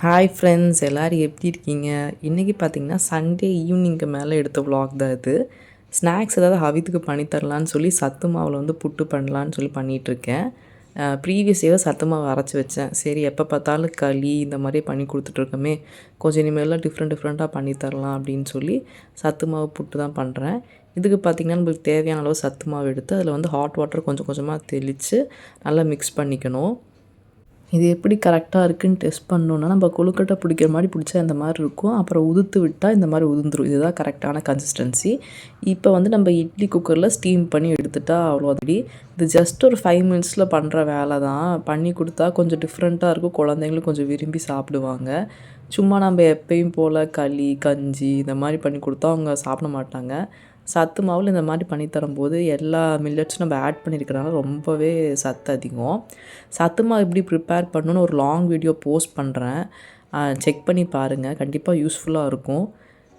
Hi friends, எல்லோரும் எப்படி இருக்கீங்க? இன்றைக்கி பார்த்திங்கன்னா சண்டே ஈவினிங்க்கு மேலே எடுத்த விலாக் தான் இது. ஸ்நாக்ஸ் ஏதாவது ஹவித்துக்கு பண்ணித்தரலான்னு சொல்லி சத்து மாவில் வந்து புட்டு பண்ணலான்னு சொல்லி பண்ணிகிட்ருக்கேன். ப்ரீவியஸ் இயர் சத்து மாவு அரைச்சி வச்சேன். சரி, எப்போ பார்த்தாலும் களி இந்த மாதிரி பண்ணி கொடுத்துட்ருக்கோமே, கொஞ்சம் இனிமேலாம் டிஃப்ரெண்ட்டாக பண்ணித்தரலாம் அப்படின்னு சொல்லி சத்து மாவு புட்டு தான் பண்ணுறேன். இதுக்கு பார்த்திங்கன்னா நம்மளுக்கு தேவையான அளவு சத்து மாவு எடுத்து அதில் வந்து ஹாட் வாட்டர் கொஞ்சம் கொஞ்சமாக தெளித்து நல்லா மிக்ஸ் பண்ணிக்கணும். இது எப்படி கரெக்டாக இருக்குதுன்னு டெஸ்ட் பண்ணோன்னா, நம்ம கொழுக்கட்டை பிடிக்கிற மாதிரி பிடிச்சா இந்த மாதிரி இருக்கும். அப்புறம் உதுத்து விட்டால் இந்த மாதிரி உதிர்ந்துடும். இதுதான் கரெக்டான கன்சிஸ்டன்சி. இப்போ வந்து நம்ம இட்லி குக்கரில் ஸ்டீம் பண்ணி எடுத்துட்டா அவ்வளோதான். இது ஜஸ்ட் ஒரு 5 மினிட்ஸில் பண்ணுற வேலை தான். பண்ணி கொடுத்தா கொஞ்சம் டிஃப்ரெண்ட்டாக இருக்கும். குழந்தைங்களும் கொஞ்சம் விரும்பி சாப்பிடுவாங்க. சும்மா நம்ம எப்பயும் போல் களி, கஞ்சி இந்த மாதிரி பண்ணி கொடுத்தா அவங்க சாப்பிட மாட்டாங்க. சத்து மாவில் இந்த மாதிரி பண்ணித்தரும்போது எல்லா மில்லட்ஸும் நம்ம ஆட் பண்ணியிருக்கிறனால ரொம்பவே சத்து அதிகம். சத்து மாவு எப்படி ப்ரிப்பேர் பண்ணணுன்னு ஒரு லாங் வீடியோ போஸ்ட் பண்ணுறேன், செக் பண்ணி பாருங்கள். கண்டிப்பாக யூஸ்ஃபுல்லாக இருக்கும்.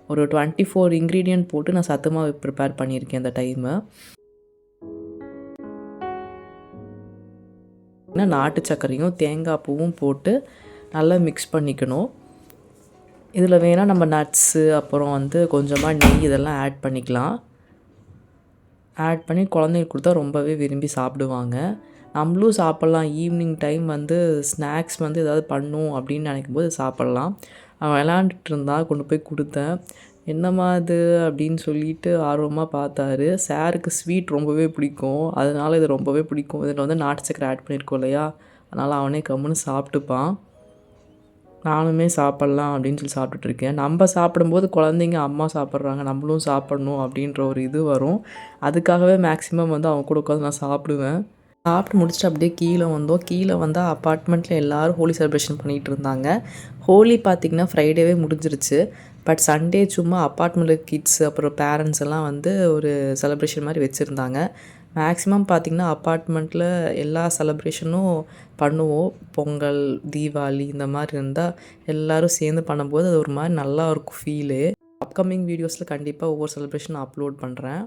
ஒரு 24 இன்க்ரீடியன்ட் போட்டு நான் சத்து மாவு ப்ரிப்பேர் பண்ணியிருக்கேன் இந்த டைமு. நாட்டு சர்க்கரையும் தேங்காய் பூவும் போட்டு நல்லா மிக்ஸ் பண்ணிக்கணும். இதில் வேணால் நம்ம நட்ஸு அப்புறம் வந்து கொஞ்சமாக நெய் இதெல்லாம் ஆட் பண்ணிக்கலாம். ஆட் பண்ணி குழந்தைங்களுக்கு கொடுத்தா ரொம்பவே விரும்பி சாப்பிடுவாங்க. நம்மளும் சாப்பிட்லாம். ஈவினிங் டைம் வந்து ஸ்நாக்ஸ் வந்து ஏதாவது பண்ணும் அப்படின்னு நினைக்கும்போது சாப்பிட்லாம். அவன் விளாண்டுட்டு இருந்தால் கொண்டு போய் கொடுத்தேன். என்னம்மா இது அப்படின்னு சொல்லிட்டு ஆர்வமாக பார்த்தாரு. சாருக்கு ஸ்வீட் ரொம்பவே பிடிக்கும், அதனால் இது ரொம்பவே பிடிக்கும். இதில் வந்து நாட்டு சக்கரை ஆட் பண்ணியிருக்கோம் இல்லையா, அதனால் அவனே கம்முன்னு சாப்பிட்டுப்பான். நானுமே சாப்பிட்லாம் அப்படின்னு சொல்லி சாப்பிட்டுட்ருக்கேன். நம்ம சாப்பிடும்போது குழந்தைங்க அம்மா சாப்பிட்றாங்க, நம்மளும் சாப்பிட்ணும் அப்படின்ற ஒரு இது வரும். அதுக்காகவே மேக்ஸிமம் வந்து அவங்க கூட உட்காந்து நான் சாப்பிடுவேன். சாப்பிட்டு முடிச்சுட்டு அப்படியே கீழே வந்தோம். கீழே வந்தால் அப்பார்ட்மெண்ட்டில் எல்லோரும் ஹோலி செலிப்ரேஷன் பண்ணிகிட்டு இருந்தாங்க. ஹோலி பார்த்திங்கன்னா ஃப்ரைடேவே முடிஞ்சிருச்சு. பட் சண்டே சும்மா அப்பார்ட்மெண்ட்டில் கிட்ஸ் அப்புறம் பேரண்ட்ஸ் எல்லாம் வந்து ஒரு செலிப்ரேஷன் மாதிரி வச்சுருந்தாங்க. மேக்ஸிமம் பார்த்திங்கன்னா அப்பார்ட்மெண்ட்டில் எல்லா செலிப்ரேஷனும் பண்ணுவோம். பொங்கல், தீபாவளி இந்த மாதிரி இருந்தால் எல்லோரும் சேர்ந்து பண்ணும்போது அது ஒரு மாதிரி நல்லா இருக்கும் ஃபீலு. அப்கமிங் வீடியோஸில் கண்டிப்பாக ஒவ்வொரு செலிப்ரேஷனும் அப்லோட் பண்ணுறேன்.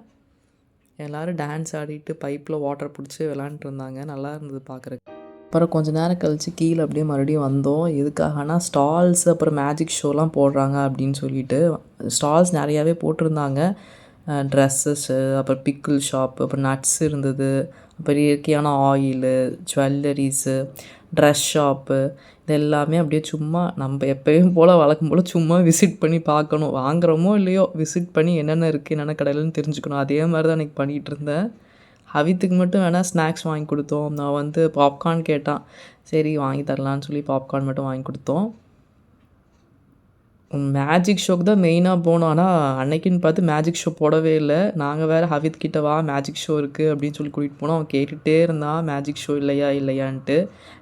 எல்லோரும் டான்ஸ் ஆடிட்டு பைப்பில் வாட்டர் பிடிச்சி விளாண்டுட்டு இருந்தாங்க. நல்லா இருந்தது பார்க்குறக்கு. அப்புறம் கொஞ்சம் நேரம் கழித்து கீழே அப்படியே மறுபடியும் வந்தோம். எதுக்காகனா ஸ்டால்ஸ் அப்புறம் மேஜிக் ஷோலாம் போடுறாங்க அப்படின்னு சொல்லிட்டு ஸ்டால்ஸ் நிறையாவே போட்டிருந்தாங்க. ட்ரெஸ்ஸஸ்ஸு, அப்புறம் பிக்கிள் ஷாப்பு, அப்புறம் நட்ஸ் இருந்தது, அப்புறம் இயற்கையான ஆயிலு, ஜுவல்லரிஸு, ட்ரெஸ் ஷாப்பு, இது எல்லாமே அப்படியே சும்மா நம்ம எப்பயும் போல் வழக்கம் போல் சும்மா விசிட் பண்ணி பார்க்கணும். வாங்குகிறோமோ இல்லையோ விசிட் பண்ணி என்னென்ன இருக்குது என்னென்ன கடையிலன்னு தெரிஞ்சுக்கணும். அதே மாதிரி தான் அன்றைக்கி பண்ணிகிட்டு இருந்தேன். ஹவித்துக்கு மட்டும் வேணால் ஸ்நாக்ஸ் வாங்கி கொடுத்தோம். நான் வந்து பாப்கார்ன் கேட்டான். சரி வாங்கி தரலான்னு சொல்லி பாப்கார்ன் மட்டும் வாங்கி கொடுத்தோம். மேஜிக் ஷோக்கு தான் மெயினாக போனோம். ஆனால் அன்னைக்குன்னு பார்த்து மேஜிக் ஷோ போடவே இல்லை. நாங்கள் வேறு ஹவித் கிட்ட வா மேஜிக் ஷோ இருக்குது அப்படின்னு சொல்லி கூட்டிகிட்டு போனோம். அவன் கேட்டுகிட்டே இருந்தான் மேஜிக் ஷோ இல்லையான்ட்டு.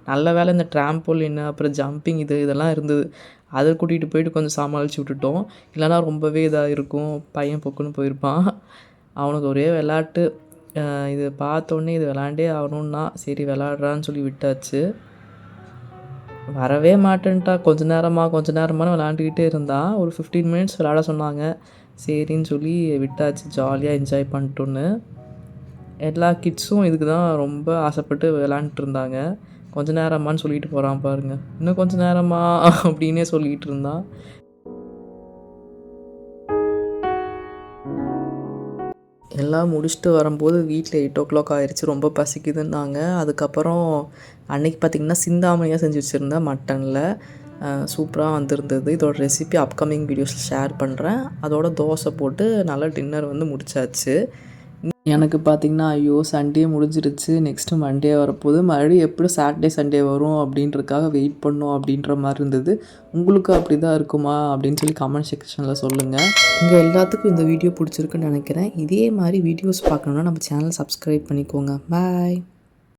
நல்ல வேலை இந்த ட்ராம்போலின் அப்புறம் ஜம்பிங் இதெல்லாம் இருந்தது. அதை கூட்டிகிட்டு போயிட்டு கொஞ்சம் சமாளித்து விட்டுட்டோம். இல்லைனா ரொம்பவே இதாக இருக்கும், பையன் பொக்குன்னு போயிருப்பான். அவனுக்கு ஒரே விளாட்டு. இது பார்த்தோன்னே இது விளாண்டே ஆகணுன்னா சரி விளாட்றான்னு சொல்லி விட்டாச்சு. வரவே மாட்டேன்ட்டா. கொஞ்ச நேரமாக விளாண்டுக்கிட்டே இருந்தான். ஒரு 15 மினிட்ஸ் விளாட சொன்னாங்க. சரின்னு சொல்லி விட்டாச்சு. ஜாலியாக என்ஜாய் பண்ணிட்டோன்னு. எல்லா கிட்ஸும் இதுக்கு தான் ரொம்ப ஆசைப்பட்டு விளாண்டுட்டு இருந்தாங்க. கொஞ்ச நேரமான்னு சொல்லிட்டு போகிறான் பாருங்க. இன்னும் கொஞ்சம் நேரமா அப்படின்னே சொல்லிகிட்டு இருந்தான். எல்லாம் முடிச்சுட்டு வரும்போது வீட்டில் 8:00 ஆயிடுச்சு. ரொம்ப பசிக்குதுன்னாங்க. அதுக்கப்புறம் அன்றைக்கி பார்த்திங்கன்னா சிந்தாமணியாக செஞ்சு வச்சுருந்தேன் மட்டனில். சூப்பராக வந்திருந்தது. இதோட ரெசிபி அப்கமிங் வீடியோஸில் ஷேர் பண்ணுறேன். அதோட தோசை போட்டு நல்லா டின்னர் வந்து முடிச்சாச்சு. எனக்கு பார்த்திங்கன்னா ஐயோ சண்டே முடிஞ்சிருச்சு, நெக்ஸ்ட்டு மண்டே வரப்போகுது, மறுபடியும் எப்படி சாட்டர்டே சண்டே வரும் அப்படின்றதுக்காக வெயிட் பண்ணோம் அப்படின்ற மாதிரி இருந்தது. உங்களுக்கு அப்படி தான் இருக்குமா அப்படின்னு சொல்லி கமெண்ட் செக்ஷனில் சொல்லுங்கள். உங்கள் எல்லாத்துக்கும் இந்த வீடியோ பிடிச்சிருக்குன்னு நினைக்கிறேன். இதே மாதிரி வீடியோஸ் பார்க்கணுன்னா நம்ம சேனல் சப்ஸ்கிரைப் பண்ணிக்கோங்க. பாய்.